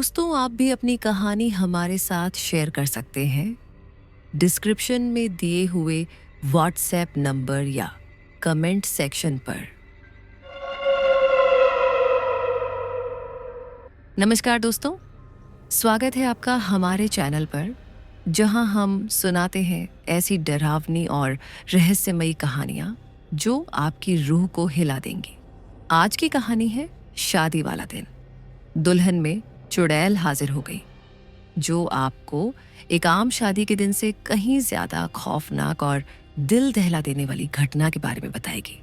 दोस्तों, आप भी अपनी कहानी हमारे साथ शेयर कर सकते हैं डिस्क्रिप्शन में दिए हुए व्हाट्सएप नंबर या कमेंट सेक्शन पर। नमस्कार दोस्तों, स्वागत है आपका हमारे चैनल पर, जहां हम सुनाते हैं ऐसी डरावनी और रहस्यमयी कहानियां जो आपकी रूह को हिला देंगी। आज की कहानी है शादी वाला दिन। दुल्हन में चुड़ैल हाजिर हो गई, जो आपको एक आम शादी के दिन से कहीं ज्यादा खौफनाक और दिल दहला देने वाली घटना के बारे में बताएगी।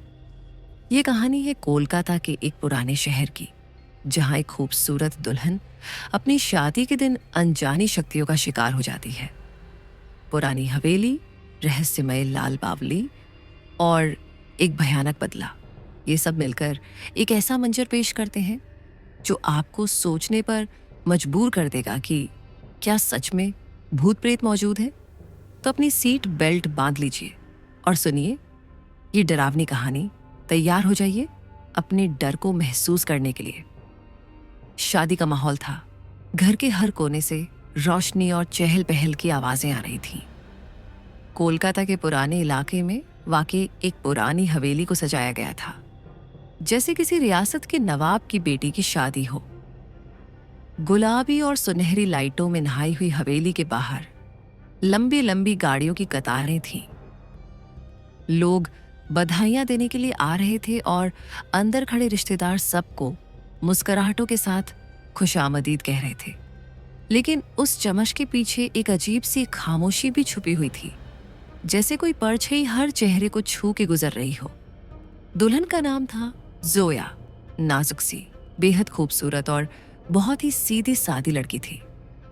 ये कहानी है कोलकाता के एक पुराने शहर की, जहां एक खूबसूरत दुल्हन अपनी शादी के दिन अनजानी शक्तियों का शिकार हो जाती है। पुरानी हवेली, रहस्यमय लाल बावली और एक भयानक बदला, ये सब मिलकर एक ऐसा मंजर पेश करते हैं जो आपको सोचने पर मजबूर कर देगा कि क्या सच में भूत प्रेत मौजूद है। तो अपनी सीट बेल्ट बांध लीजिए और सुनिए ये डरावनी कहानी। तैयार हो जाइए अपने डर को महसूस करने के लिए। शादी का माहौल था। घर के हर कोने से रोशनी और चहल पहल की आवाजें आ रही थीं। कोलकाता के पुराने इलाके में वाकई एक पुरानी हवेली को सजाया गया था, जैसे किसी रियासत के नवाब की बेटी की शादी हो। गुलाबी और सुनहरी लाइटों में नहाई हुई हवेली के बाहर लंबी लंबी गाड़ियों की कतारें थीं। लोग बधाइयां देने के लिए आ रहे थे और अंदर खड़े रिश्तेदार सबको मुस्कुराहटों के साथ खुशामदीद कह रहे थे। लेकिन उस चमक के पीछे एक अजीब सी खामोशी भी छुपी हुई थी, जैसे कोई परछाई हर चेहरे को छू के गुजर रही हो। दुल्हन का नाम था जोया। नाजुक सी, बेहद खूबसूरत और बहुत ही सीधी सादी लड़की थी।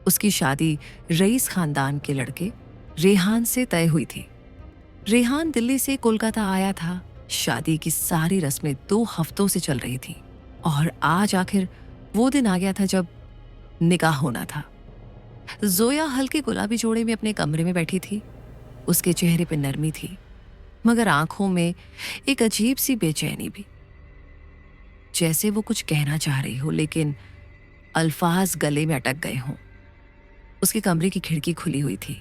उसकी शादी रईस खानदान के लड़के रेहान से तय हुई थी। रेहान दिल्ली से कोलकाता आया था। शादी की सारी रस्में 2 हफ्तों से चल रही थी और आज आखिर वो दिन आ गया था जब निकाह होना था। जोया हल्के गुलाबी जोड़े में अपने कमरे में बैठी थी। उसके चेहरे पे नरमी थी, मगर आंखों में एक अजीब सी बेचैनी भी, जैसे वो कुछ कहना चाह रही हो लेकिन अल्फाज गले में अटक गए हों। उसके कमरे की खिड़की खुली हुई थी।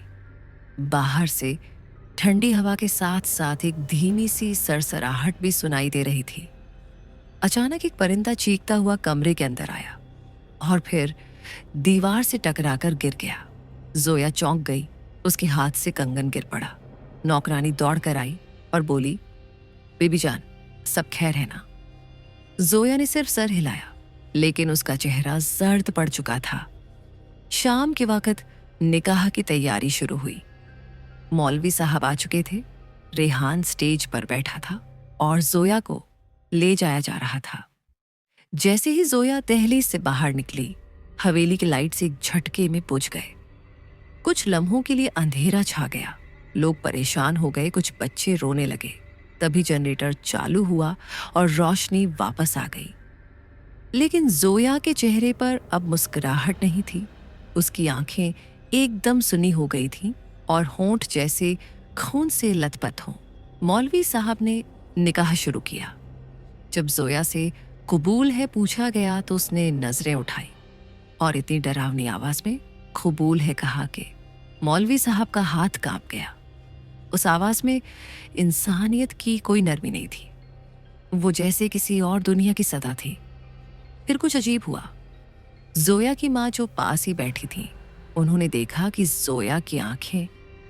बाहर से ठंडी हवा के साथ साथ एक धीमी सी सरसराहट भी सुनाई दे रही थी। अचानक एक परिंदा चीखता हुआ कमरे के अंदर आया और फिर दीवार से टकराकर गिर गया। जोया चौंक गई। उसके हाथ से कंगन गिर पड़ा। नौकरानी दौड़ कर आई और बोली, बेबी जान, सब खैर है ना? जोया ने सिर्फ सर हिलाया, लेकिन उसका चेहरा जर्द पड़ चुका था। शाम के वक्त निकाह की तैयारी शुरू हुई। मौलवी साहब आ चुके थे। रेहान स्टेज पर बैठा था और जोया को ले जाया जा रहा था। जैसे ही जोया दहलीज से बाहर निकली, हवेली की लाइट से एक झटके में बुझ गए। कुछ लम्हों के लिए अंधेरा छा गया। लोग परेशान हो गए, कुछ बच्चे रोने लगे। तभी जनरेटर चालू हुआ और रोशनी वापस आ गई। लेकिन जोया के चेहरे पर अब मुस्कुराहट नहीं थी। उसकी आंखें एकदम सुनी हो गई थीं और होंठ जैसे खून से लथपथ हों। मौलवी साहब ने निकाह शुरू किया। जब जोया से कबूल है पूछा गया तो उसने नजरें उठाई और इतनी डरावनी आवाज में कबूल है कहा कि मौलवी साहब का हाथ कांप गया। उस आवाज में इंसानियत की कोई नरमी नहीं थी। वो जैसे किसी और दुनिया की सदा थी। फिर कुछ अजीब हुआ। जोया की माँ जो पास ही बैठी थी, उन्होंने देखा कि जोया की आंखें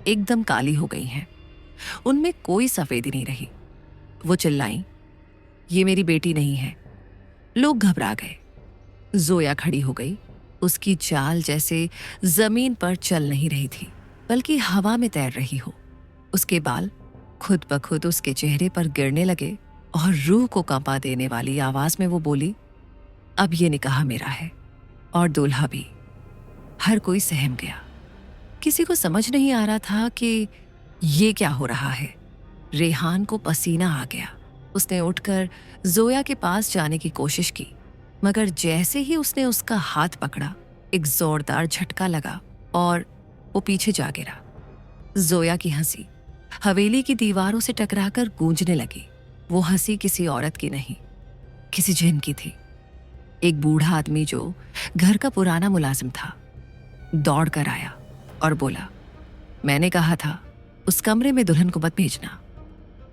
एकदम काली हो गई हैं। उनमें कोई सफेदी नहीं रही। वो चिल्लाई, ये मेरी बेटी नहीं है। लोग घबरा गए। जोया खड़ी हो गई। उसकी चाल जैसे जमीन पर चल नहीं रही थी, बल्कि हवा में तैर रही हो। उसके बाल खुद ब खुद उसके चेहरे पर गिरने लगे और रूह को कंपा देने वाली आवाज में वो बोली, अब ये निकाह मेरा है और दूल्हा भी। हर कोई सहम गया। किसी को समझ नहीं आ रहा था कि ये क्या हो रहा है। रेहान को पसीना आ गया। उसने उठकर जोया के पास जाने की कोशिश की, मगर जैसे ही उसने उसका हाथ पकड़ा, एक जोरदार झटका लगा और वो पीछे जा गिरा। जोया की हंसी हवेली की दीवारों से टकराकर गूंजने लगी। वो हंसी किसी औरत की नहीं, किसी जिन की थी। एक बूढ़ा आदमी जो घर का पुराना मुलाजिम था दौड़ कर आया और बोला, मैंने कहा था उस कमरे में दुल्हन को मत भेजना।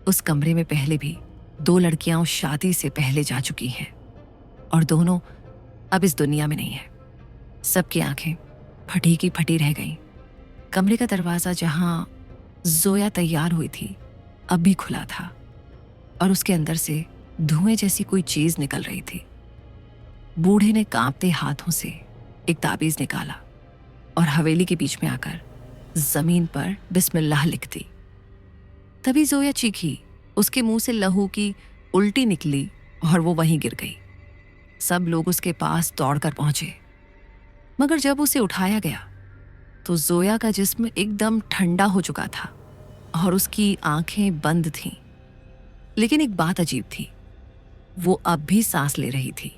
उस कमरे में पहले भी 2 लड़कियां उस शादी से पहले जा चुकी हैं और दोनों अब इस दुनिया में नहीं है। सबकी आंखें फटी की फटी रह गईं। कमरे का दरवाजा जहां जोया तैयार हुई थी अब भी खुला था और उसके अंदर से धुएं जैसी कोई चीज निकल रही थी। बूढ़े ने कांपते हाथों से एक ताबीज निकाला और हवेली के बीच में आकर जमीन पर बिस्मिल्लाह लिख दी। तभी जोया चीखी, उसके मुंह से लहू की उल्टी निकली और वो वहीं गिर गई। सब लोग उसके पास दौड़कर पहुंचे, मगर जब उसे उठाया गया तो जोया का जिस्म एकदम ठंडा हो चुका था और उसकी आंखें बंद थीं। लेकिन एक बात अजीब थी, वो अब भी सांस ले रही थी।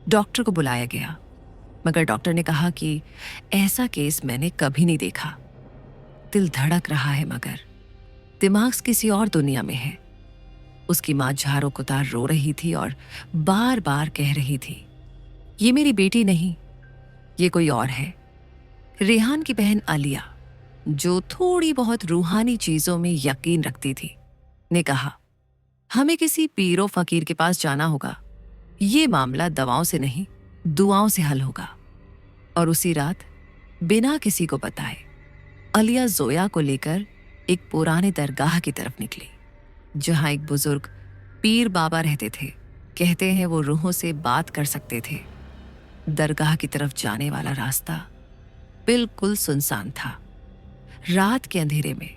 डॉक्टर को बुलाया गया, मगर डॉक्टर ने कहा कि ऐसा केस मैंने कभी नहीं देखा। दिल धड़क रहा है मगर दिमाग किसी और दुनिया में है। उसकी मां झाड़ों को तार रो रही थी और बार बार कह रही थी, ये मेरी बेटी नहीं, ये कोई और है। रेहान की बहन आलिया, जो थोड़ी बहुत रूहानी चीजों में यकीन रखती थी, ने कहा, हमें किसी पीरो फकीर के पास जाना होगा। ये मामला दवाओं से नहीं, दुआओं से हल होगा। और उसी रात बिना किसी को बताए आलिया जोया को लेकर एक पुराने दरगाह की तरफ निकली, जहां एक बुजुर्ग पीर बाबा रहते थे। कहते हैं वो रूहों से बात कर सकते थे। दरगाह की तरफ जाने वाला रास्ता बिल्कुल सुनसान था। रात के अंधेरे में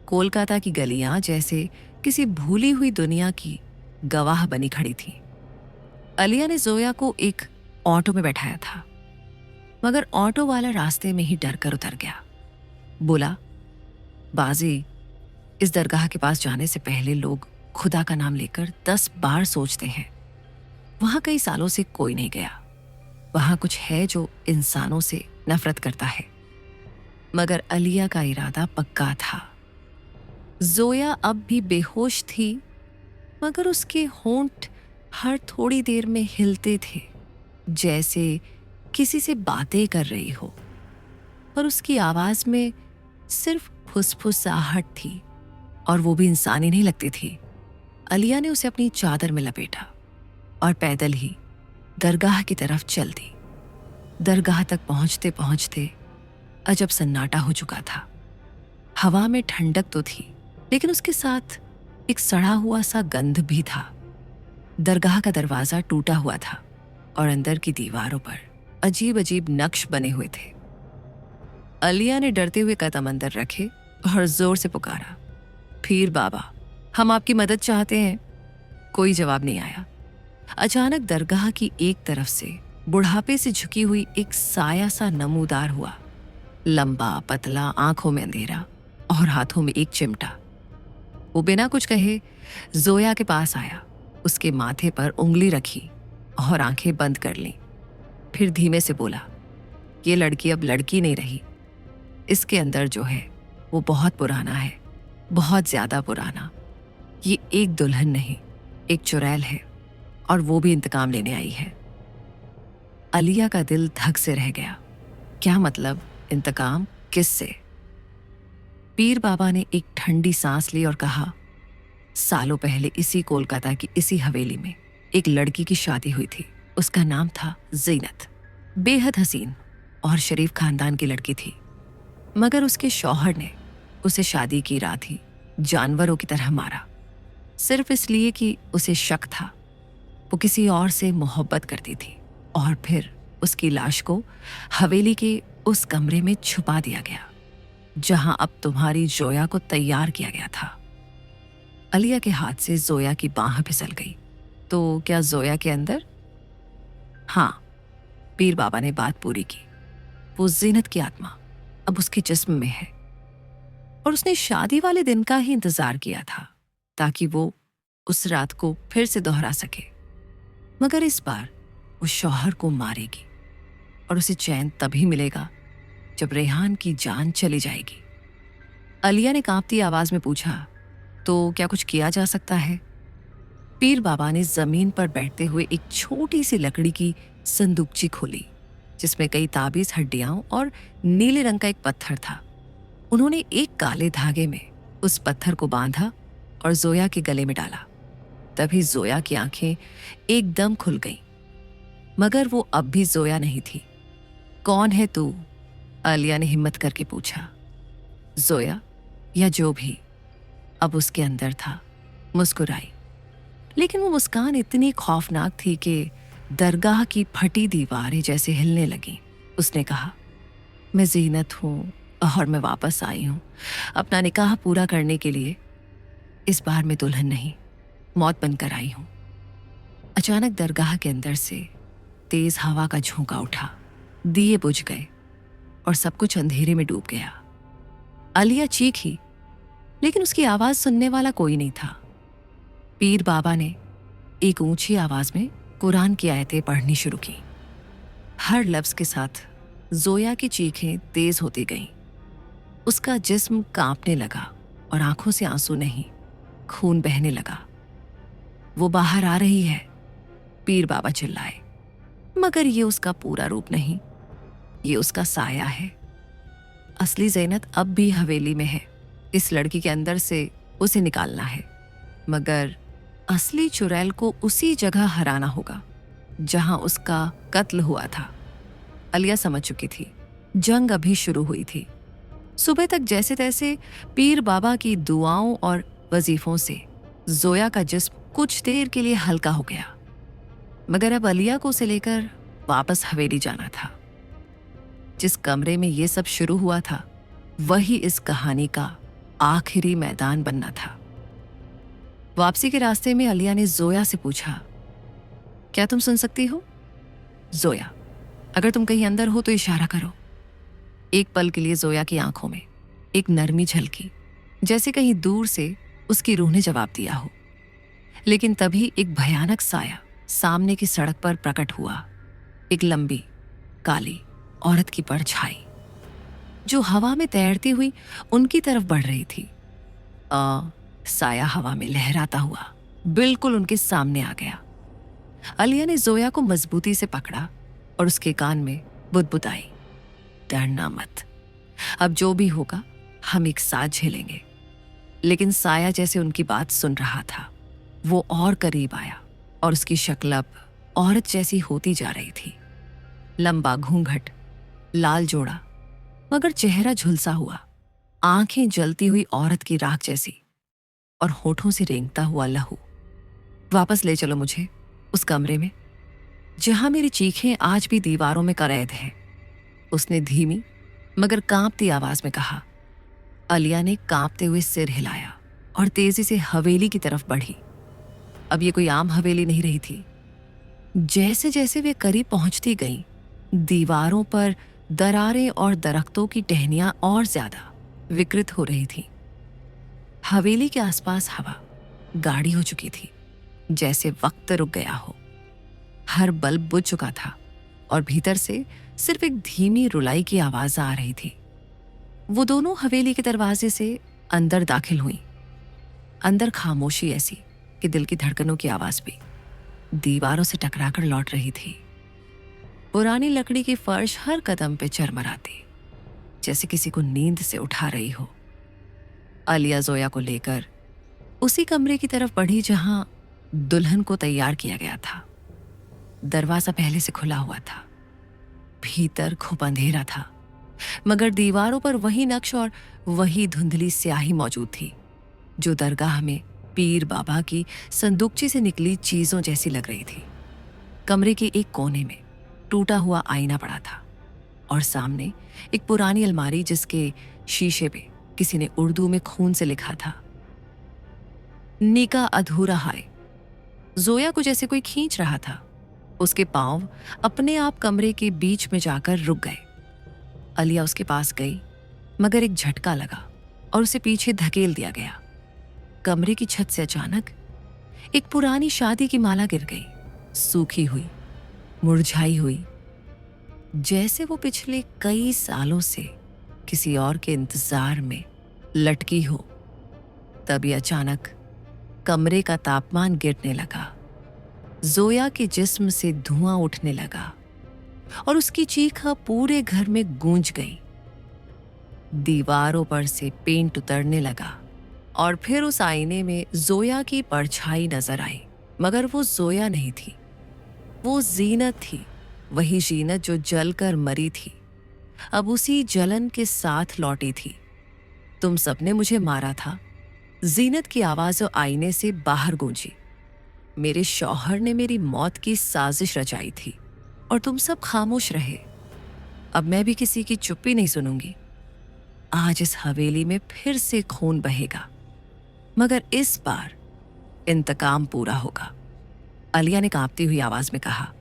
कोलकाता की गलियां जैसे किसी भूली हुई दुनिया की गवाह बनी खड़ी थी। आलिया ने जोया को एक ऑटो में बैठाया था, मगर ऑटो वाला रास्ते में ही डर कर उतर गया। बोला, बाजी, इस दरगाह के पास जाने से पहले लोग खुदा का नाम लेकर 10 बार सोचते हैं। वहां कई सालों से कोई नहीं गया। वहां कुछ है जो इंसानों से नफरत करता है। मगर आलिया का इरादा पक्का था। जोया अब भी बेहोश थी, मगर उसके होंठ हर थोड़ी देर में हिलते थे, जैसे किसी से बातें कर रही हो। पर उसकी आवाज में सिर्फ फुसफुसाहट थी और वो भी इंसानी नहीं लगती थी। आलिया ने उसे अपनी चादर में लपेटा और पैदल ही दरगाह की तरफ चल दी। दरगाह तक पहुंचते पहुंचते अजब सन्नाटा हो चुका था। हवा में ठंडक तो थी, लेकिन उसके साथ एक सड़ा हुआ सा गंध भी था। दरगाह का दरवाजा टूटा हुआ था और अंदर की दीवारों पर अजीब अजीब नक्श बने हुए थे। आलिया ने डरते हुए कदम अंदर रखे और जोर से पुकारा, पीर बाबा, हम आपकी मदद चाहते हैं। कोई जवाब नहीं आया। अचानक दरगाह की एक तरफ से बुढ़ापे से झुकी हुई एक साया सा नमूदार हुआ, लंबा पतला, आंखों में अंधेरा और हाथों में एक चिमटा। वो बिना कुछ कहे जोया के पास आया, उसके माथे पर उंगली रखी और आंखें बंद कर लीं। फिर धीमे से बोला, ये लड़की अब लड़की नहीं रही। इसके अंदर जो है वो बहुत पुराना है, बहुत ज्यादा पुराना। ये एक दुल्हन नहीं, एक चुड़ैल है, और वो भी इंतकाम लेने आई है। आलिया का दिल धक से रह गया। क्या मतलब इंतकाम? किससे? पीर बाबा ने एक ठंडी सांस ली और कहा, सालों पहले इसी कोलकाता की इसी हवेली में एक लड़की की शादी हुई थी। उसका नाम था ज़ीनत। बेहद हसीन और शरीफ खानदान की लड़की थी, मगर उसके शौहर ने उसे शादी की रात ही जानवरों की तरह मारा, सिर्फ इसलिए कि उसे शक था वो किसी और से मोहब्बत करती थी। और फिर उसकी लाश को हवेली के उस कमरे में छुपा दिया गया जहां अब तुम्हारी जोया को तैयार किया गया था। आलिया के हाथ से जोया की बाह फिसल गई। तो क्या जोया के अंदर? हाँ, पीर बाबा ने बात पूरी की। वो ज़ीनत की आत्मा अब उसके जिस्म में है और उसने शादी वाले दिन का ही इंतजार किया था ताकि वो उस रात को फिर से दोहरा सके। मगर इस बार वो शौहर को मारेगी और उसे चैन तभी मिलेगा जब रेहान की जान चली जाएगी। आलिया ने कांपती आवाज में पूछा, तो क्या कुछ किया जा सकता है? पीर बाबा ने जमीन पर बैठते हुए एक छोटी सी लकड़ी की संदूकची खोली जिसमें कई ताबीज, हड्डियां और नीले रंग का एक पत्थर था। उन्होंने एक काले धागे में उस पत्थर को बांधा और जोया के गले में डाला। तभी जोया की आंखें एकदम खुल गईं, मगर वो अब भी जोया नहीं थी। कौन है तू? आलिया ने हिम्मत करके पूछा। जोया या जो भी अब उसके अंदर था मुस्कुराई, लेकिन वो मुस्कान इतनी खौफनाक थी कि दरगाह की फटी दीवारें जैसे हिलने लगीं। उसने कहा, मैं जीनत हूं और मैं वापस आई हूं अपना निकाह पूरा करने के लिए। इस बार मैं दुल्हन नहीं, मौत बनकर आई हूं। अचानक दरगाह के अंदर से तेज हवा का झोंका उठा, दिए बुझ गए और सब कुछ अंधेरे में डूब गया। आलिया चीखी, लेकिन उसकी आवाज सुनने वाला कोई नहीं था। पीर बाबा ने एक ऊंची आवाज में कुरान की आयतें पढ़नी शुरू की। हर लफ्ज के साथ जोया की चीखें तेज होती गईं। उसका जिस्म कांपने लगा और आंखों से आंसू नहीं, खून बहने लगा। वो बाहर आ रही है, पीर बाबा चिल्लाए। मगर ये उसका पूरा रूप नहीं, ये उसका साया है। असली ज़ैनत अब भी हवेली में है। इस लड़की के अंदर से उसे निकालना है, मगर असली चुड़ैल को उसी जगह हराना होगा जहां उसका कत्ल हुआ था। आलिया समझ चुकी थी, जंग अभी शुरू हुई थी। सुबह तक जैसे तैसे पीर बाबा की दुआओं और वजीफों से जोया का जिस्म कुछ देर के लिए हल्का हो गया, मगर अब आलिया को उसे लेकर वापस हवेली जाना था। जिस कमरे में ये सब शुरू हुआ था वही इस कहानी का आखिरी मैदान बनना था। वापसी के रास्ते में आलिया ने जोया से पूछा, क्या तुम सुन सकती हो? जोया, अगर तुम कहीं अंदर हो तो इशारा करो। एक पल के लिए जोया की आंखों में एक नरमी झलकी, जैसे कहीं दूर से उसकी रूह ने जवाब दिया हो। लेकिन तभी एक भयानक साया सामने की सड़क पर प्रकट हुआ। एक लंबी काली औरत की परछाई जो हवा में तैरती हुई उनकी तरफ बढ़ रही थी। साया हवा में लहराता हुआ बिल्कुल उनके सामने आ गया। आलिया ने जोया को मजबूती से पकड़ा और उसके कान में बुदबुदाई, डरना मत, अब जो भी होगा हम एक साथ झेलेंगे। लेकिन साया जैसे उनकी बात सुन रहा था, वो और करीब आया और उसकी शक्ल अब औरत जैसी होती जा रही थी। लंबा घूंघट, लाल जोड़ा, मगर चेहरा झुलसा हुआ, आंखें जलती हुई औरत की राख जैसी और होठों से रेंगता हुआ लहू। वापस ले चलो मुझे उस कमरे में जहां मेरी चीखें आज भी दीवारों में कैद हैं, उसने धीमी मगर कांपती आवाज में कहा। आलिया ने कांपते हुए सिर हिलाया और तेजी से हवेली की तरफ बढ़ी। अब ये कोई आम हवेली नहीं रही थी। जैसे जैसे वे करीब पहुंचती गईं, दीवारों पर दरारें और दरख्तों की टहनियां और ज्यादा विकृत हो रही थी। हवेली के आसपास हवा गाढ़ी हो चुकी थी, जैसे वक्त रुक गया हो। हर बल्ब बुझ चुका था और भीतर से सिर्फ एक धीमी रुलाई की आवाज आ रही थी। वो दोनों हवेली के दरवाजे से अंदर दाखिल हुई। अंदर खामोशी ऐसी कि दिल की धड़कनों की आवाज भी दीवारों से टकराकर लौट रही थी। पुरानी लकड़ी की फर्श हर कदम पे चरमराती, जैसे किसी को नींद से उठा रही हो। आलिया जोया को लेकर उसी कमरे की तरफ बढ़ी जहां दुल्हन को तैयार किया गया था। दरवाजा पहले से खुला हुआ था, भीतर खूब अंधेरा था, मगर दीवारों पर वही नक्श और वही धुंधली स्याही मौजूद थी जो दरगाह में पीर बाबा की संदूकची से निकली चीजों जैसी लग रही थी। कमरे के एक कोने में टूटा हुआ आईना पड़ा था और सामने एक पुरानी अलमारी जिसके शीशे पे किसी ने उर्दू में खून से लिखा था, निका अधूरा है। जोया को जैसे कोई खींच रहा था। उसके पांव अपने आप कमरे के बीच में जाकर रुक गए। आलिया उसके पास गई, मगर एक झटका लगा और उसे पीछे धकेल दिया गया। कमरे की छत से अचानक एक पुरानी शादी की माला गिर गई, सूखी हुई, मुरझाई हुई, जैसे वो पिछले कई सालों से किसी और के इंतजार में लटकी हो। तभी अचानक कमरे का तापमान गिरने लगा। जोया के जिस्म से धुआं उठने लगा और उसकी चीख पूरे घर में गूंज गई। दीवारों पर से पेंट उतरने लगा और फिर उस आईने में जोया की परछाई नजर आई, मगर वो जोया नहीं थी, वो जीनत थी। वही जीनत जो जलकर मरी थी, अब उसी जलन के साथ लौटी थी। तुम सबने मुझे मारा था, जीनत की आवाज आईने से बाहर गूंजी। मेरे शौहर ने मेरी मौत की साजिश रचाई थी और तुम सब खामोश रहे। अब मैं भी किसी की चुप्पी नहीं सुनूंगी। आज इस हवेली में फिर से खून बहेगा, मगर इस बार इंतकाम पूरा होगा। आलिया ने कांपती हुई आवाज में कहा,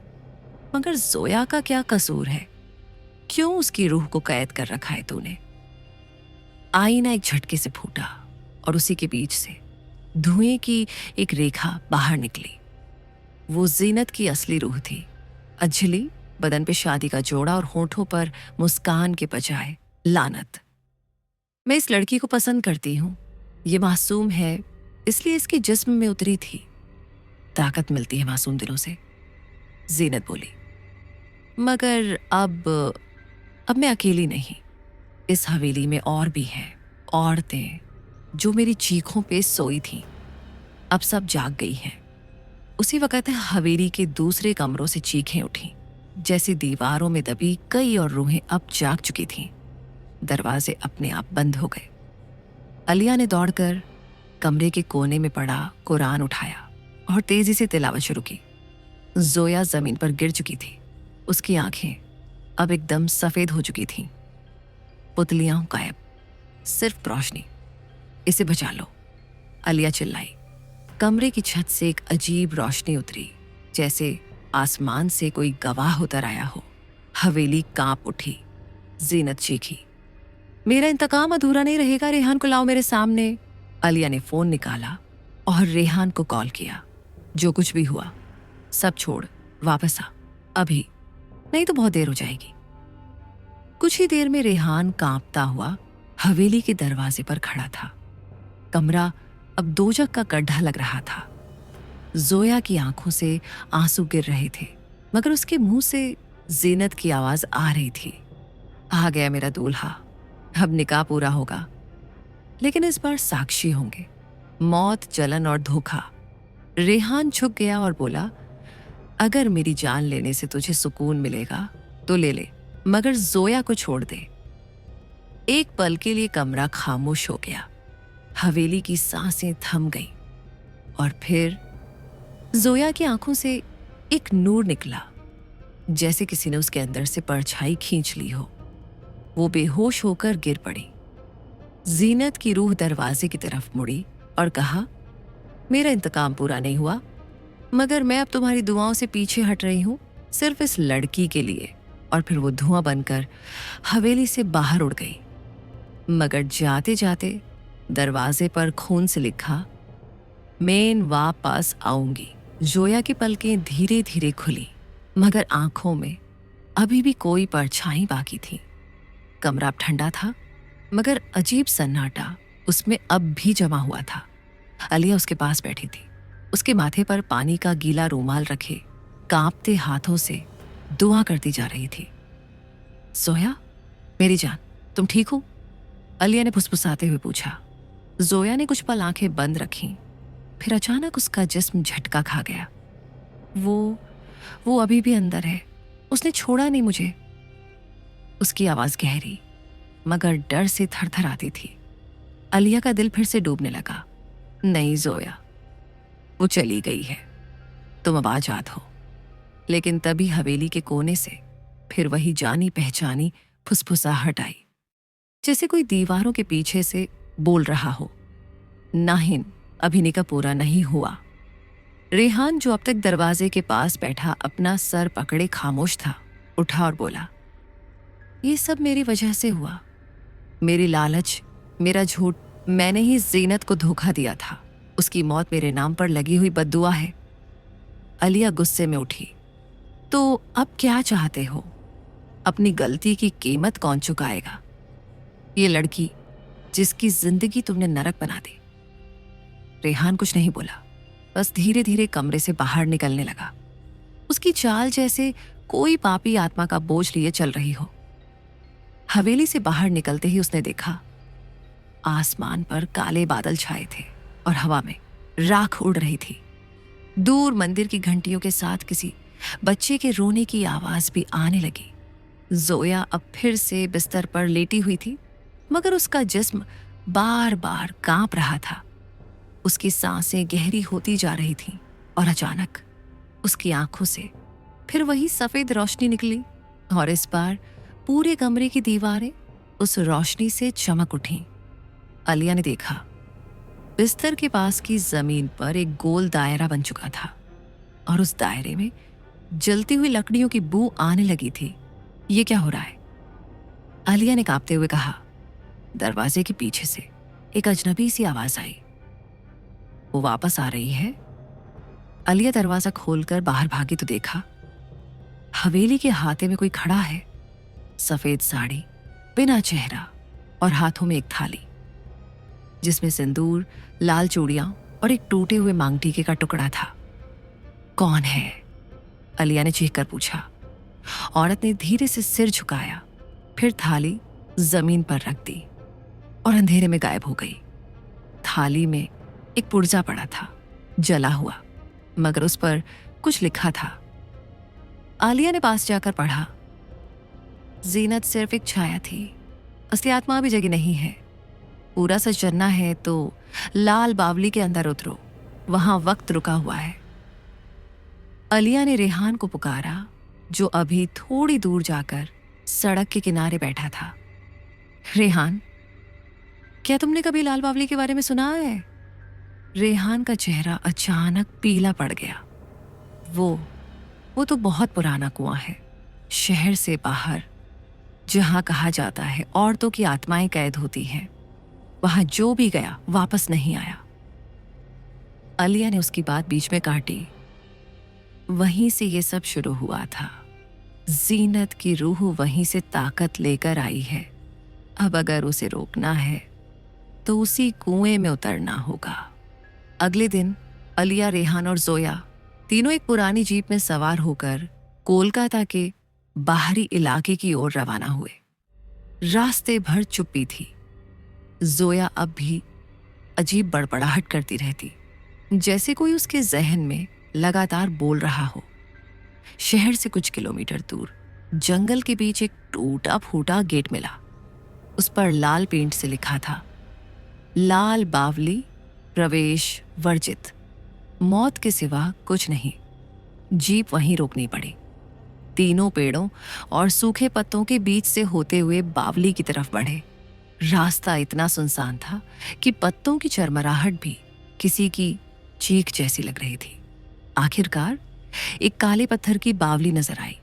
मगर जोया का क्या कसूर है? क्यों उसकी रूह को कैद कर रखा है तूने? आईना एक झटके से फूटा और उसी के बीच से धुएं की एक रेखा बाहर निकली। वो जीनत की असली रूह थी। अंजलि, बदन पे शादी का जोड़ा और होठों पर मुस्कान के बजाय लानत। मैं इस लड़की को पसंद करती हूं, ये मासूम है इसलिए इसके जिस्म में उतरी थी। ताकत मिलती है मासूम दिलों से, जीनत बोली। मगर अब मैं अकेली नहीं, इस हवेली में और भी हैं औरतें जो मेरी चीखों पे सोई थीं। अब सब जाग गई हैं। उसी वक्त हवेली के दूसरे कमरों से चीखें उठी, जैसे दीवारों में दबी कई और रूहें अब जाग चुकी थीं। दरवाजे अपने आप बंद हो गए। आलिया ने दौड़कर कमरे के कोने में पड़ा कुरान उठाया और तेजी से तिलावत शुरू की। जोया जमीन पर गिर चुकी थी। उसकी आंखें अब एकदम सफेद हो चुकी थीं। पुतलियां गायब, सिर्फ रोशनी। इसे बचा लो, आलिया चिल्लाई। कमरे की छत से एक अजीब रोशनी उतरी, जैसे आसमान से कोई गवाह उतर आया हो। हवेली कांप उठी। जीनत चीखी, मेरा इंतकाम अधूरा नहीं रहेगा, रेहान को लाओ मेरे सामने। आलिया ने फोन निकाला और रेहान को कॉल किया। जो कुछ भी हुआ सब छोड़, वापस आ अभी, नहीं तो बहुत देर हो जाएगी। कुछ ही देर में रेहान कांपता हुआ हवेली के दरवाजे पर खड़ा था। कमरा अब दोजक का गड्ढा लग रहा था। जोया की आंखों से आंसू गिर रहे थे, मगर उसके मुंह से जीनत की आवाज आ रही थी, आ गया मेरा दूल्हा, अब निकाह पूरा होगा। लेकिन इस बार साक्षी होंगे, मौत, जलन और धोखा। रेहान झुक गया और बोला, अगर मेरी जान लेने से तुझे सुकून मिलेगा तो ले ले, मगर जोया को छोड़ दे। एक पल के लिए कमरा खामोश हो गया। हवेली की सांसें थम गईं और फिर जोया की आंखों से एक नूर निकला, जैसे किसी ने उसके अंदर से परछाई खींच ली हो। वो बेहोश होकर गिर पड़ी। जीनत की रूह दरवाजे की तरफ मुड़ी और कहा, मेरा इंतकाम पूरा नहीं हुआ, मगर मैं अब तुम्हारी दुआओं से पीछे हट रही हूं, सिर्फ इस लड़की के लिए। और फिर वो धुआं बनकर हवेली से बाहर उड़ गई। मगर जाते जाते दरवाजे पर खून से लिखा, मैं वापस आऊंगी। जोया की पलकें धीरे धीरे खुली, मगर आंखों में अभी भी कोई परछाई बाकी थी। कमरा अब ठंडा था, मगर अजीब सन्नाटा उसमें अब भी जमा हुआ था। आलिया उसके पास बैठी थी, उसके माथे पर पानी का गीला रूमाल रखे कांपते हाथों से दुआ करती जा रही थी। जोया, मेरी जान, तुम ठीक हो? आलिया ने फुसफुसाते हुए पूछा। जोया ने कुछ पल आंखें बंद रखीं, फिर अचानक उसका जिस्म झटका खा गया। वो अभी भी अंदर है, उसने छोड़ा नहीं मुझे। उसकी आवाज गहरी मगर डर से थरथराती थी। आलिया का दिल फिर से डूबने लगा। नहीं जोया, वो चली गई है, तुम अब आजाद हो। लेकिन तभी हवेली के कोने से फिर वही जानी पहचानी फुसफुसाहट आई, जैसे कोई दीवारों के पीछे से बोल रहा हो, नाहिन, अभी निकाह पूरा नहीं हुआ। रेहान, जो अब तक दरवाजे के पास बैठा अपना सर पकड़े खामोश था, उठा और बोला, ये सब मेरी वजह से हुआ। मेरी लालच, मेरा झूठ, मैंने ही जीनत को धोखा दिया था। उसकी मौत मेरे नाम पर लगी हुई बद्दुआ है। आलिया गुस्से में उठी। तो अब क्या चाहते हो? अपनी गलती की कीमत कौन चुकाएगा? ये लड़की जिसकी जिंदगी तुमने नरक बना दी। रेहान कुछ नहीं बोला, बस धीरे धीरे कमरे से बाहर निकलने लगा। उसकी चाल जैसे कोई पापी आत्मा का बोझ लिए चल रही हो। हवेली से बाहर निकलते ही उसने देखा आसमान पर काले बादल छाए थे और हवा में राख उड़ रही थी। दूर मंदिर की घंटियों के साथ किसी बच्चे के रोने की आवाज भी आने लगी। जोया अब फिर से बिस्तर पर लेटी हुई थी, मगर उसका जिस्म बार बार कांप रहा था। उसकी सांसें गहरी होती जा रही थीं और अचानक उसकी आंखों से फिर वही सफेद रोशनी निकली और इस बार पूरे कमरे की दीवारें उस रोशनी से चमक उठीं। आलिया ने देखा बिस्तर के पास की जमीन पर एक गोल दायरा बन चुका था और उस दायरे में जलती हुई लकड़ियों की बू आने लगी थी। ये क्या हो रहा है? आलिया ने कांपते हुए कहा। दरवाजे के पीछे से एक अजनबी सी आवाज आई। वो वापस आ रही है। आलिया दरवाजा खोलकर बाहर भागी तो देखा हवेली के हाथे में कोई खड़ा है। सफेद साड़ी, बिना चेहरा और हाथों में एक थाली जिसमें सिंदूर, लाल चूड़ियां और एक टूटे हुए मांग टीके का टुकड़ा था। कौन है? आलिया ने चीख कर पूछा। औरत ने धीरे से सिर झुकाया, फिर थाली जमीन पर रख दी और अंधेरे में गायब हो गई। थाली में एक पुर्जा पड़ा था, जला हुआ, मगर उस पर कुछ लिखा था। आलिया ने पास जाकर पढ़ा। जीनत सिर्फ एक छाया थी, असली आत्मा अभी जगी नहीं है। पूरा सच जानना है तो लाल बावली के अंदर उतरो, वहां वक्त रुका हुआ है। आलिया ने रेहान को पुकारा, जो अभी थोड़ी दूर जाकर सड़क के किनारे बैठा था। रेहान, क्या तुमने कभी लाल बावली के बारे में सुना है? रेहान का चेहरा अचानक पीला पड़ गया। वो तो बहुत पुराना कुआं है, शहर से बाहर, जहां कहा जाता है औरतों की आत्माएं कैद होती हैं। वहां जो भी गया वापस नहीं आया। आलिया ने उसकी बात बीच में काटी। वहीं से ये सब शुरू हुआ था। जीनत की रूह वहीं से ताकत लेकर आई है। अब अगर उसे रोकना है तो उसी कुएं में उतरना होगा। अगले दिन आलिया, रेहान और जोया तीनों एक पुरानी जीप में सवार होकर कोलकाता के बाहरी इलाके की ओर रवाना हुए। रास्ते भर चुप्पी थी। जोया अब भी अजीब बड़बड़ाहट करती रहती, जैसे कोई उसके जहन में लगातार बोल रहा हो। शहर से कुछ किलोमीटर दूर जंगल के बीच एक टूटा फूटा गेट मिला। उस पर लाल पेंट से लिखा था, लाल बावली, प्रवेश वर्जित, मौत के सिवा कुछ नहीं। जीप वहीं रोकनी पड़ी। तीनों पेड़ों और सूखे पत्तों के बीच से होते हुए बावली की तरफ बढ़े। रास्ता इतना सुनसान था कि पत्तों की चरमराहट भी किसी की चीख जैसी लग रही थी। आखिरकार एक काले पत्थर की बावली नजर आई।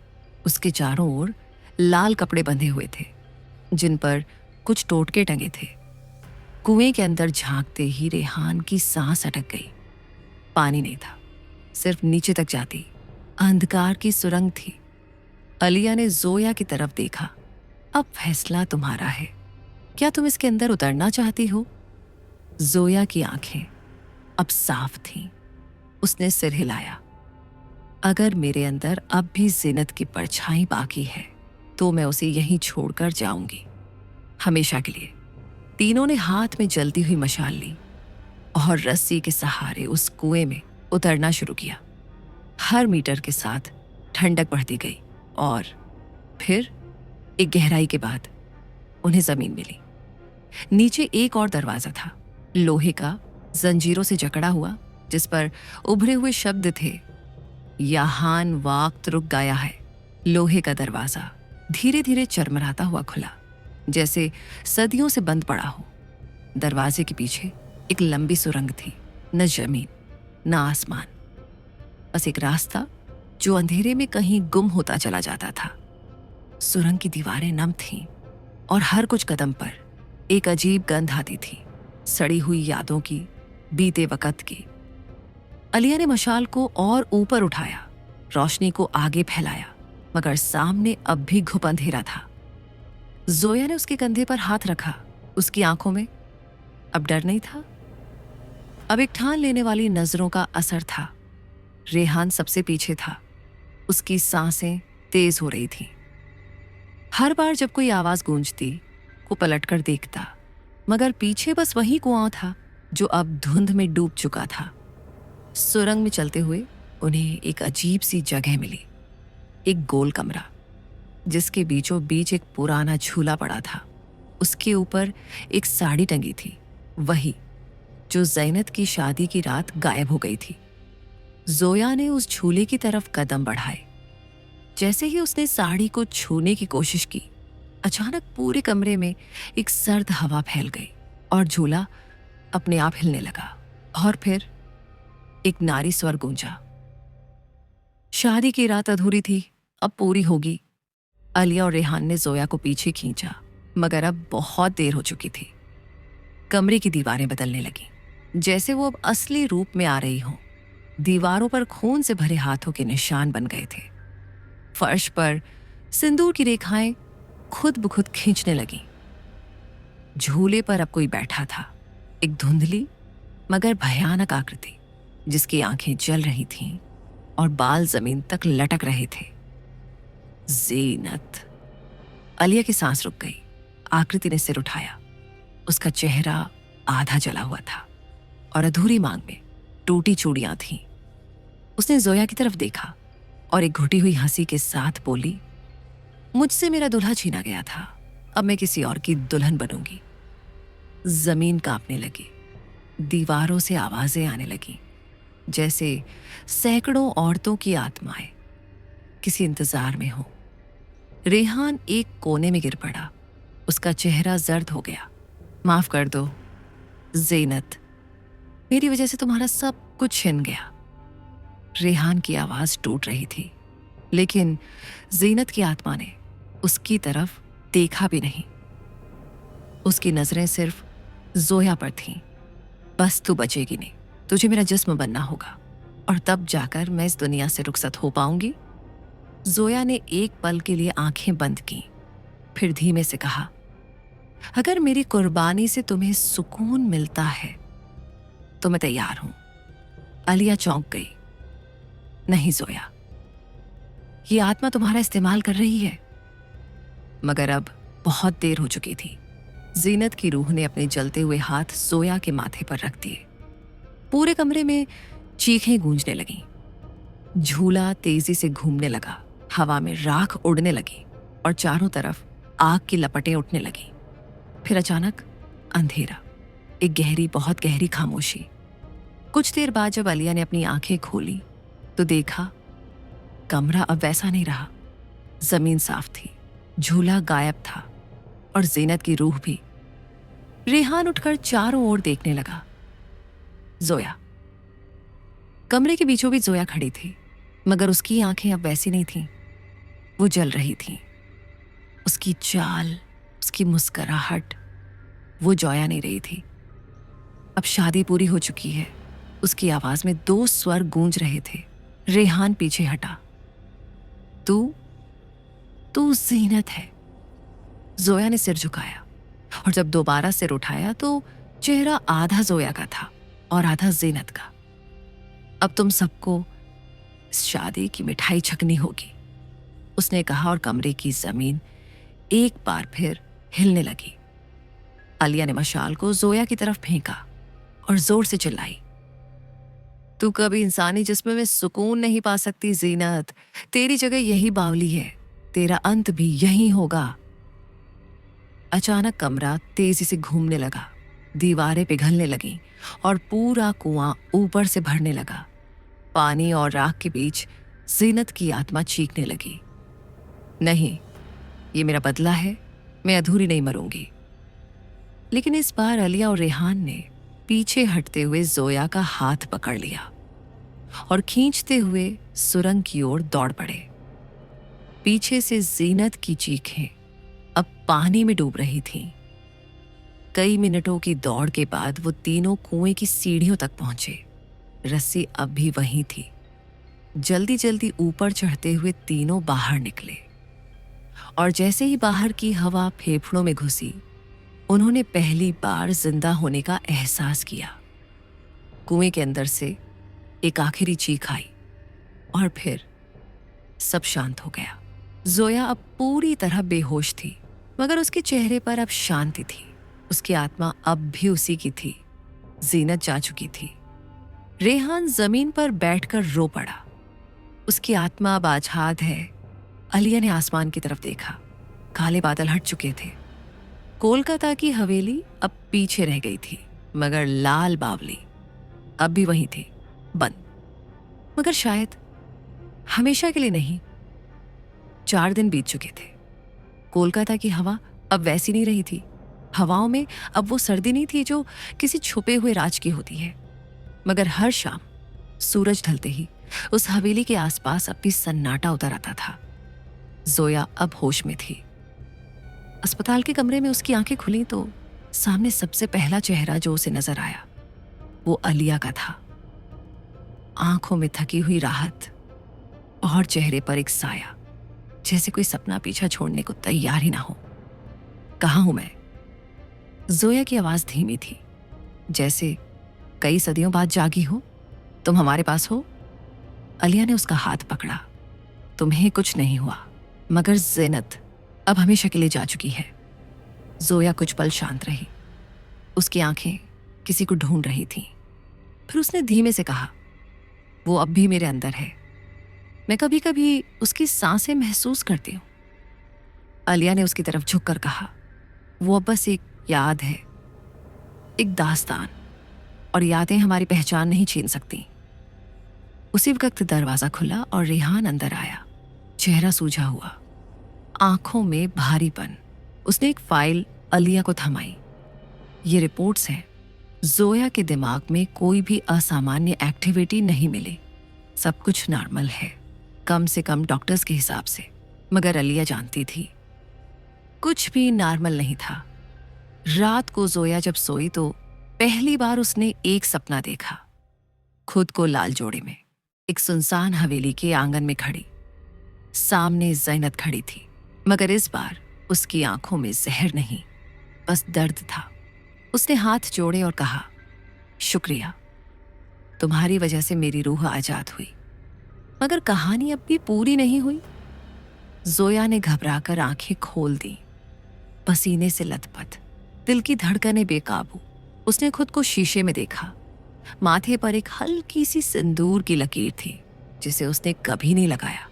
उसके चारों ओर लाल कपड़े बंधे हुए थे, जिन पर कुछ टोटके टंगे थे। कुएं के अंदर झांकते ही रेहान की सांस अटक गई। पानी नहीं था, सिर्फ नीचे तक जाती अंधकार की सुरंग थी। आलिया ने जोया की तरफ देखा। अब फैसला तुम्हारा है, क्या तुम इसके अंदर उतरना चाहती हो? जोया की आंखें अब साफ थीं। उसने सिर हिलाया। अगर मेरे अंदर अब भी जीनत की परछाई बाकी है तो मैं उसे यहीं छोड़कर जाऊंगी, हमेशा के लिए। तीनों ने हाथ में जलती हुई मशाल ली और रस्सी के सहारे उस कुएं में उतरना शुरू किया। हर मीटर के साथ ठंडक बढ़ती गई और फिर एक गहराई के बाद उन्हें जमीन मिली। नीचे एक और दरवाजा था, लोहे का, जंजीरों से जकड़ा हुआ, जिस पर उभरे हुए शब्द थे, यहान वक्त रुक गया है। लोहे का दरवाजा धीरे धीरे चरमराता हुआ खुला, जैसे सदियों से बंद पड़ा हो। दरवाजे के पीछे एक लंबी सुरंग थी, न जमीन न आसमान, बस एक रास्ता जो अंधेरे में कहीं गुम होता चला जाता था। सुरंग की दीवारें नम थीं और हर कुछ कदम पर एक अजीब गंध आती थी, सड़ी हुई यादों की, बीते वक्त की। आलिया ने मशाल को और ऊपर उठाया, रोशनी को आगे फैलाया, मगर सामने अब भी घुप अंधेरा था। जोया ने उसके कंधे पर हाथ रखा। उसकी आंखों में अब डर नहीं था, अब एक ठान लेने वाली नजरों का असर था। रेहान सबसे पीछे था। उसकी सांसें तेज हो रही थीं। हर बार जब कोई आवाज गूंजती, वो पलटकर देखता, मगर पीछे बस वही कुआं था जो अब धुंध में डूब चुका था। सुरंग में चलते हुए उन्हें एक अजीब सी जगह मिली। एक गोल कमरा जिसके बीचों बीच एक पुराना झूला पड़ा था। उसके ऊपर एक साड़ी टंगी थी, वही जो ज़ैनत की शादी की रात गायब हो गई थी। जोया ने उस झूले की तरफ कदम बढ़ाए। जैसे ही उसने साड़ी को छूने की कोशिश की, अचानक पूरे कमरे में एक सर्द हवा फैल गई और झूला अपने आप हिलने लगा। और फिर एक नारी स्वर गूंजा, शादी की रात अधूरी थी, अब पूरी होगी। आलिया और रेहान ने जोया को पीछे खींचा, मगर अब बहुत देर हो चुकी थी। कमरे की दीवारें बदलने लगी, जैसे वो अब असली रूप में आ रही हों। दीवारों पर खून से भरे हाथों के निशान बन गए थे। फर्श पर सिंदूर की रेखाएं खुद ब खुद खींचने लगी। झूले पर अब कोई बैठा था, एक धुंधली मगर भयानक आकृति, जिसकी आंखें जल रही थीं और बाल जमीन तक लटक रहे थे। ज़ीनत। आलिया की सांस रुक गई। आकृति ने सिर उठाया। उसका चेहरा आधा जला हुआ था और अधूरी मांग में टूटी चूड़ियां थीं। उसने जोया की तरफ देखा और एक घुटी हुई हंसी के साथ बोली, मुझसे मेरा दूल्हा छीना गया था, अब मैं किसी और की दुल्हन बनूंगी। जमीन कांपने लगी। दीवारों से आवाजें आने लगी, जैसे सैकड़ों औरतों की आत्माएं किसी इंतजार में हो। रेहान एक कोने में गिर पड़ा। उसका चेहरा जर्द हो गया। माफ कर दो ज़ीनत, मेरी वजह से तुम्हारा सब कुछ छिन गया। रेहान की आवाज टूट रही थी, लेकिन ज़ीनत की आत्मा ने उसकी तरफ देखा भी नहीं। उसकी नजरें सिर्फ जोया पर थीं। बस तू बचेगी नहीं, तुझे मेरा जिस्म बनना होगा और तब जाकर मैं इस दुनिया से रुखसत हो पाऊंगी। जोया ने एक पल के लिए आंखें बंद की, फिर धीमे से कहा, अगर मेरी कुर्बानी से तुम्हें सुकून मिलता है तो मैं तैयार हूं। आलिया चौंक गई। नहीं जोया, ये आत्मा तुम्हारा इस्तेमाल कर रही है। मगर अब बहुत देर हो चुकी थी। ज़ीनत की रूह ने अपने जलते हुए हाथ जोया के माथे पर रख दिए। पूरे कमरे में चीखें गूंजने लगीं। झूला तेजी से घूमने लगा, हवा में राख उड़ने लगी और चारों तरफ आग की लपटें उठने लगी। फिर अचानक अंधेरा, एक गहरी, बहुत गहरी खामोशी। कुछ देर बाद जब आलिया ने अपनी आंखें खोली तो देखा कमरा अब वैसा नहीं रहा। जमीन साफ थी, झूला गायब था और ज़ीनत की रूह भी। रेहान उठकर चारों ओर देखने लगा। जोया। कमरे के बीचों बीच जोया खड़ी थी, मगर उसकी आंखें अब वैसी नहीं थीं। वो जल रही थीं। उसकी चाल, उसकी मुस्कुराहट, वो जोया नहीं रही थी। अब शादी पूरी हो चुकी है। उसकी आवाज में दो स्वर गूंज रहे थे। रेहान पीछे हटा। तू तू ज़ीनत है। जोया ने सिर झुकाया और जब दोबारा सिर उठाया तो चेहरा आधा जोया का था और आधा ज़ीनत का। अब तुम सबको इस शादी की मिठाई छकनी होगी, उसने कहा और कमरे की जमीन एक बार फिर हिलने लगी। आलिया ने मशाल को जोया की तरफ फेंका और जोर से चिल्लाई, तू कभी इंसानी जिस्म में सुकून नहीं पा सकती ज़ीनत। तेरी जगह यही बावली है, तेरा अंत भी यही होगा। अचानक कमरा तेजी से घूमने लगा। दीवारें पिघलने लगीं और पूरा कुआं ऊपर से भरने लगा। पानी और राख के बीच ज़ीनत की आत्मा चीखने लगी, नहीं, ये मेरा बदला है, मैं अधूरी नहीं मरूंगी। लेकिन इस बार आलिया और रेहान ने पीछे हटते हुए जोया का हाथ पकड़ लिया और खींचते हुए सुरंग की ओर दौड़ पड़े। पीछे से ज़ीनत की चीखें अब पानी में डूब रही थीं। कई मिनटों की दौड़ के बाद वो तीनों कुएं की सीढ़ियों तक पहुंचे। रस्सी अब भी वहीं थी। जल्दी जल्दी ऊपर चढ़ते हुए तीनों बाहर निकले और जैसे ही बाहर की हवा फेफड़ों में घुसी, उन्होंने पहली बार जिंदा होने का एहसास किया। कुएं के अंदर से एक आखिरी चीख आई और फिर सब शांत हो गया। जोया अब पूरी तरह बेहोश थी, मगर उसके चेहरे पर अब शांति थी। उसकी आत्मा अब भी उसी की थी। जीनत जा चुकी थी। रेहान जमीन पर बैठकर रो पड़ा। उसकी आत्मा अब आजाद है। अलिया ने आसमान की तरफ देखा। काले बादल हट चुके थे। कोलकाता की हवेली अब पीछे रह गई थी, मगर लाल बावली अब भी वहीं थी, बंद। मगर शायद हमेशा के लिए नहीं। 4 दिन बीत चुके थे। कोलकाता की हवा अब वैसी नहीं रही थी। हवाओं में अब वो सर्दी नहीं थी जो किसी छुपे हुए राज की होती है। मगर हर शाम सूरज ढलते ही उस हवेली के आसपास अब भी सन्नाटा उतर आता था। जोया अब होश में थी। अस्पताल के कमरे में उसकी आंखें खुली तो सामने सबसे पहला चेहरा जो उसे नजर आया वो अलिया का था। आंखों में थकी हुई राहत और चेहरे पर एक साया, जैसे कोई सपना पीछा छोड़ने को तैयार ही ना हो। कहाँ हूं मैं? जोया की आवाज धीमी थी, जैसे कई सदियों बाद जागी हो। तुम हमारे पास हो? अलिया ने उसका हाथ पकड़ा। तुम्हें कुछ नहीं हुआ, मगर ज़ीनत अब हमेशा के लिए जा चुकी है। जोया कुछ पल शांत रही। उसकी आंखें किसी को ढूंढ रही थीं। फिर उसने धीमे से कहा, वो अब भी मेरे अंदर है। मैं कभी कभी उसकी सांसें महसूस करती हूं। अलिया ने उसकी तरफ झुककर कहा, वो अब बस एक याद है, एक दास्तान, और यादें हमारी पहचान नहीं छीन सकती। उसी वक्त दरवाजा खुला और रेहान अंदर आया, चेहरा सूझा हुआ, आंखों में भारीपन। उसने एक फाइल अलिया को थमाई। ये रिपोर्ट्स हैं। जोया के दिमाग में कोई भी असामान्य एक्टिविटी नहीं मिली। सब कुछ नॉर्मल है, कम से कम डॉक्टर्स के हिसाब से। मगर अलिया जानती थी कुछ भी नॉर्मल नहीं था। रात को जोया जब सोई तो पहली बार उसने एक सपना देखा, खुद को लाल जोड़े में एक सुनसान हवेली के आंगन में खड़ी। सामने ज़ीनत खड़ी थी, मगर इस बार उसकी आंखों में जहर नहीं, बस दर्द था। उसने हाथ जोड़े और कहा, शुक्रिया, तुम्हारी वजह से मेरी रूह आजाद हुई। मगर कहानी अब भी पूरी नहीं हुई। जोया ने घबराकर आंखें खोल दी, पसीने से लथपथ, दिल की धड़कनें बेकाबू। उसने खुद को शीशे में देखा। माथे पर एक हल्की सी सिंदूर की लकीर थी, जिसे उसने कभी नहीं लगाया।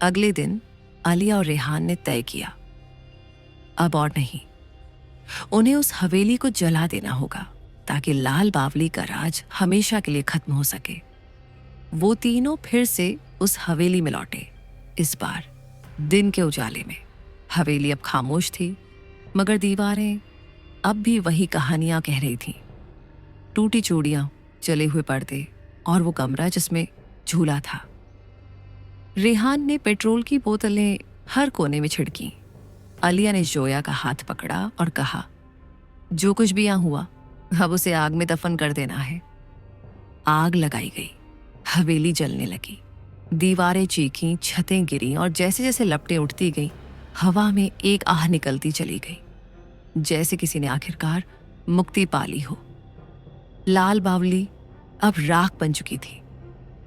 अगले दिन अलिया और रेहान ने तय किया, अब और नहीं, उन्हें उस हवेली को जला देना होगा ताकि लाल बावली का राज हमेशा के लिए खत्म हो सके। वो तीनों फिर से उस हवेली में लौटे, इस बार दिन के उजाले में। हवेली अब खामोश थी, मगर दीवारें अब भी वही कहानियां कह रही थीं। टूटी चूड़ियां, जले हुए पर्दे और वो कमरा जिसमें झूला था। रेहान ने पेट्रोल की बोतलें हर कोने में छिड़की। अलिया ने जोया का हाथ पकड़ा और कहा, जो कुछ भी यहाँ हुआ अब उसे आग में दफन कर देना है। आग लगाई गई, हवेली जलने लगी। दीवारें चीखीं, छतें गिरी और जैसे जैसे लपटें उठती गईं, हवा में एक आह निकलती चली गई, जैसे किसी ने आखिरकार मुक्ति पा ली हो। लाल बावली अब राख बन चुकी थी,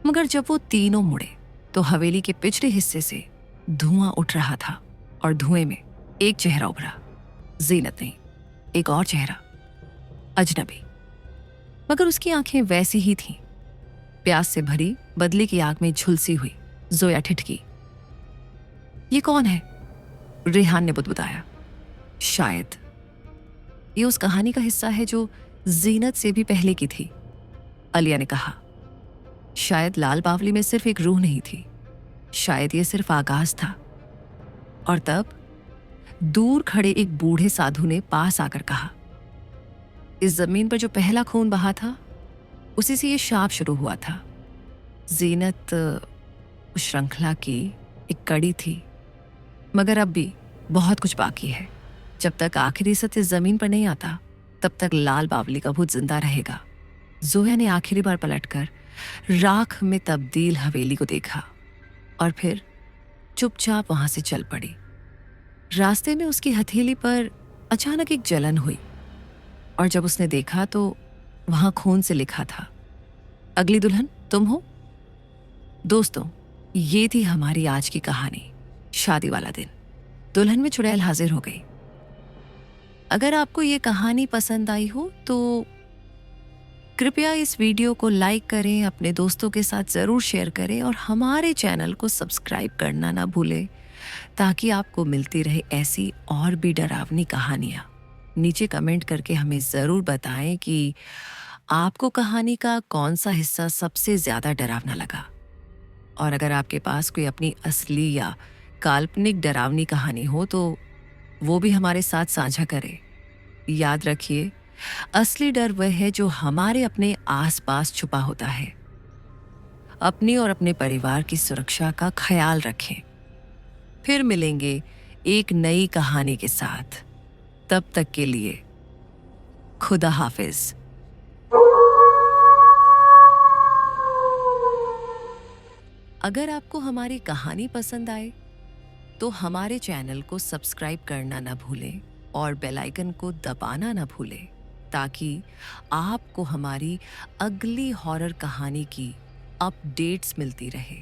मगर जब वो तीनों मुड़े तो हवेली के पिछले हिस्से से धुआं उठ रहा था और धुएं में एक चेहरा उभरा। ज़ीनत नहीं, एक और चेहरा, अजनबी। मगर उसकी आंखें वैसी ही थीं, प्यास से भरी, बदले की आग में झुलसी हुई। जोया ठिठकी, ये कौन है? रेहान ने बुदबुदाया, शायद ये उस कहानी का हिस्सा है जो ज़ीनत से भी पहले की थी। अलिया ने कहा, शायद लाल बावली में सिर्फ एक रूह नहीं थी, शायद ये सिर्फ आगाज था। और तब दूर खड़े एक बूढ़े साधु ने पास आकर कहा, इस जमीन पर जो पहला खून बहा था उसी से ये शाप शुरू हुआ था। ज़ीनत उस श्रृंखला की एक कड़ी थी, मगर अब भी बहुत कुछ बाकी है। जब तक आखिरी सत्य जमीन पर नहीं आता, तब तक लाल बावली का भूत जिंदा रहेगा। जोया ने आखिरी बार पलटकर राख में तब्दील हवेली को देखा और फिर चुपचाप वहां से चल पड़ी। रास्ते में उसकी हथेली पर अचानक एक जलन हुई और जब उसने देखा तो वहां खून से लिखा था, अगली दुल्हन तुम हो। दोस्तों, ये थी हमारी आज की कहानी, शादी वाला दिन। दुल्हन में चुड़ैल हाजिर हो गई। अगर आपको ये कहानी पसंद आई हो तो कृपया इस वीडियो को लाइक करें, अपने दोस्तों के साथ ज़रूर शेयर करें और हमारे चैनल को सब्सक्राइब करना ना भूलें, ताकि आपको मिलती रहे ऐसी और भी डरावनी कहानियाँ। नीचे कमेंट करके हमें ज़रूर बताएं कि आपको कहानी का कौन सा हिस्सा सबसे ज़्यादा डरावना लगा। और अगर आपके पास कोई अपनी असली या काल्पनिक डरावनी कहानी हो तो वो भी हमारे साथ साझा करें। याद रखिए, असली डर वह है जो हमारे अपने आसपास छुपा होता है। अपनी और अपने परिवार की सुरक्षा का ख्याल रखें। फिर मिलेंगे एक नई कहानी के साथ। तब तक के लिए खुदा हाफिज। अगर आपको हमारी कहानी पसंद आए तो हमारे चैनल को सब्सक्राइब करना ना भूलें और बेल आइकन को दबाना ना भूलें, ताकि आपको हमारी अगली हॉरर कहानी की अपडेट्स मिलती रहे।